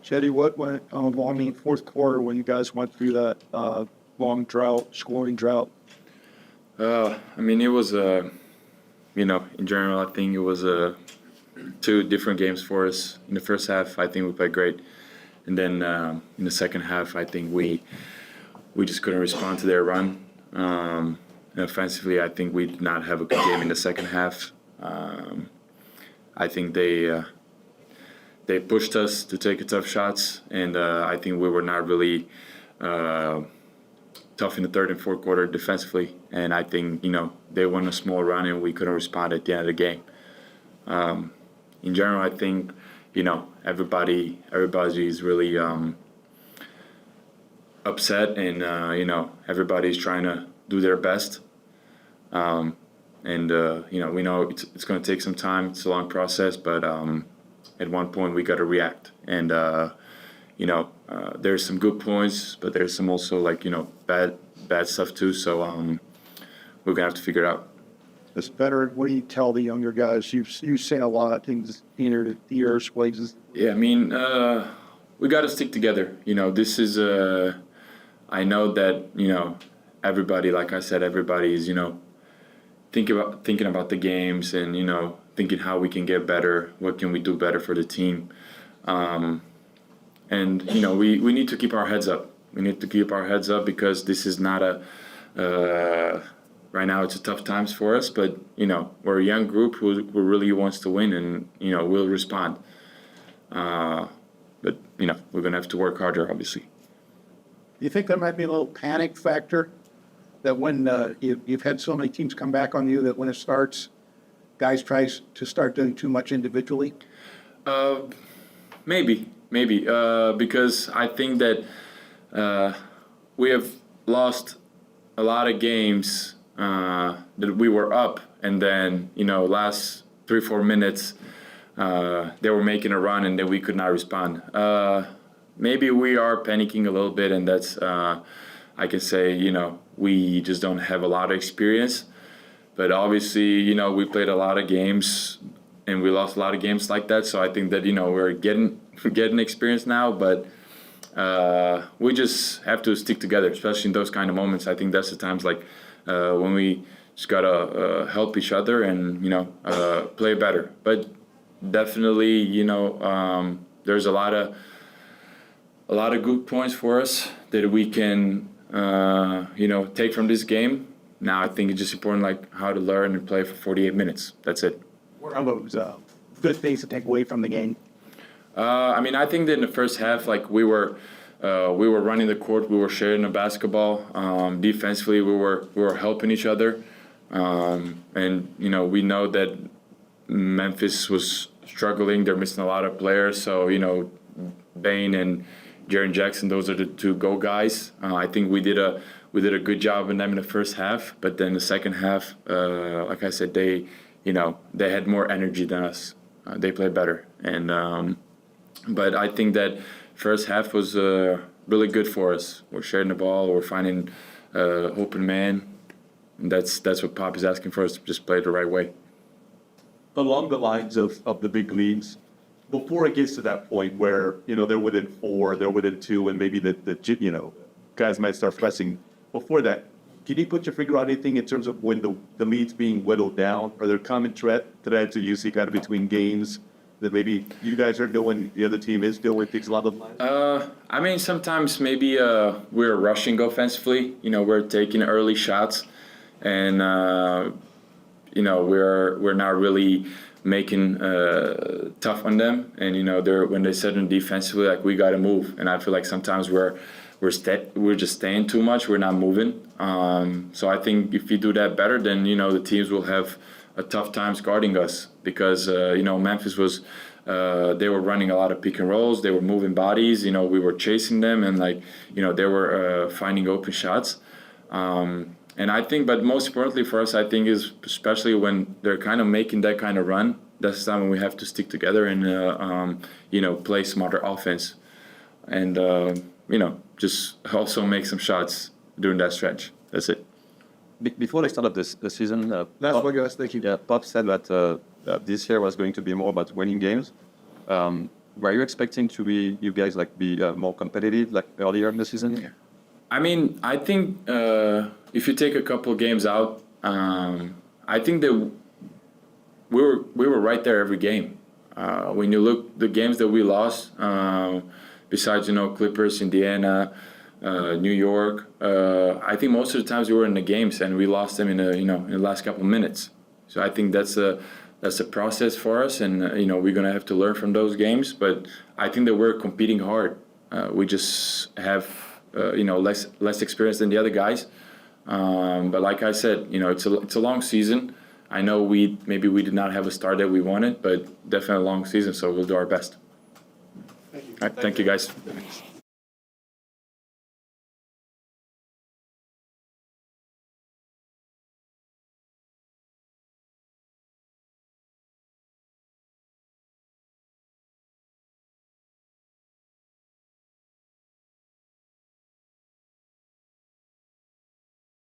Cedi, what went along in the fourth quarter when you guys went through that long drought, scoring drought? It was in general, I think it was two different games for us. In the first half, I think we played great, and then in the second half, I think we just couldn't respond to their run. And offensively, I think we did not have a good game in the second half. I think they pushed us to take tough shots, and I think we were not really tough in the third and fourth quarter defensively. And I think, they won a small run and we couldn't respond at the end of the game. In general, I think, everybody's really upset, and, everybody's trying to do their best. We know it's going to take some time. It's a long process, but at one point we got to react. And, there's some good points, but there's some also bad stuff too. So we're going to have to figure it out. It's better. What do you tell the younger guys? You say a lot of things in your ears, places. Yeah, we got to stick together. This is, I know that, everybody, like I said, everybody is, thinking about the games and, thinking how we can get better, what can we do better for the team. We need to keep our heads up. We need to keep our heads up because this is not right now it's a tough times for us, but, we're a young group who really wants to win and, we'll respond. But, we're going to have to work harder, obviously. Do you think there might be a little panic factor that when you've had so many teams come back on you that when it starts, guys try to start doing too much individually? Maybe, because I think that we have lost a lot of games that we were up, and then, last 3-4 minutes, they were making a run and then we could not respond. Maybe we are panicking a little bit, and that's, I can say, we just don't have a lot of experience. But obviously, we played a lot of games and we lost a lot of games like that. So I think that, we're getting experience now, but we just have to stick together, especially in those kind of moments. I think that's the times when we just gotta help each other and, play better. But definitely, there's a lot of good points for us that we can, take from this game. Now I think it's just important, how to learn and play for 48 minutes. That's it. What are those good things to take away from the game? I think that in the first half, we were running the court, we were sharing the basketball. Defensively, we were helping each other, and we know that Memphis was struggling. They're missing a lot of players, so Bain and Jaren Jackson, those are the two go guys. I think we did a good job in them in the first half, but then the second half, like I said, they had more energy than us. They played better, and but I think that first half was really good for us. We're sharing the ball, we're finding open man, and that's what Pop is asking for us to just play it the right way. Along the lines of the big leagues, before it gets to that point where, they're within 4, they're within 2, and maybe the guys might start pressing. Before that, can you put your finger on anything in terms of when the lead's being whittled down? Are there common threads that you see kind of between games that maybe you guys are doing, the other team is doing things along the lines? Sometimes maybe we're rushing offensively. We're taking early shots, and we're not really making tough on them. And when they set in defensively, we got to move. And I feel like sometimes we're just staying too much. We're not moving. So I think if you do that better, then the teams will have a tough time guarding us, because Memphis was they were running a lot of pick and rolls. They were moving bodies. We were chasing them, and they were finding open shots. And I think, but most importantly for us, I think, is especially when they're kind of making that kind of run, that's the time when we have to stick together and play smarter offense, and just also make some shots during that stretch. That's it. Before the start of the season, That's what, thank you. Pop said that this year was going to be more about winning games. were you expecting to be you guys like be more competitive like earlier in the season? Yeah. I mean, I think if you take a couple of games out, I think that we were right there every game. When you look the games that we lost, besides Clippers, Indiana, New York, I think most of the times we were in the games and we lost them in the last couple of minutes. So I think that's a process for us, and we're gonna have to learn from those games. But I think that we're competing hard. We just have less experience than the other guys. But like I said, it's a long season. I know we did not have a start that we wanted, but definitely a long season. So we'll do our best. Thank you. All right, thank you guys.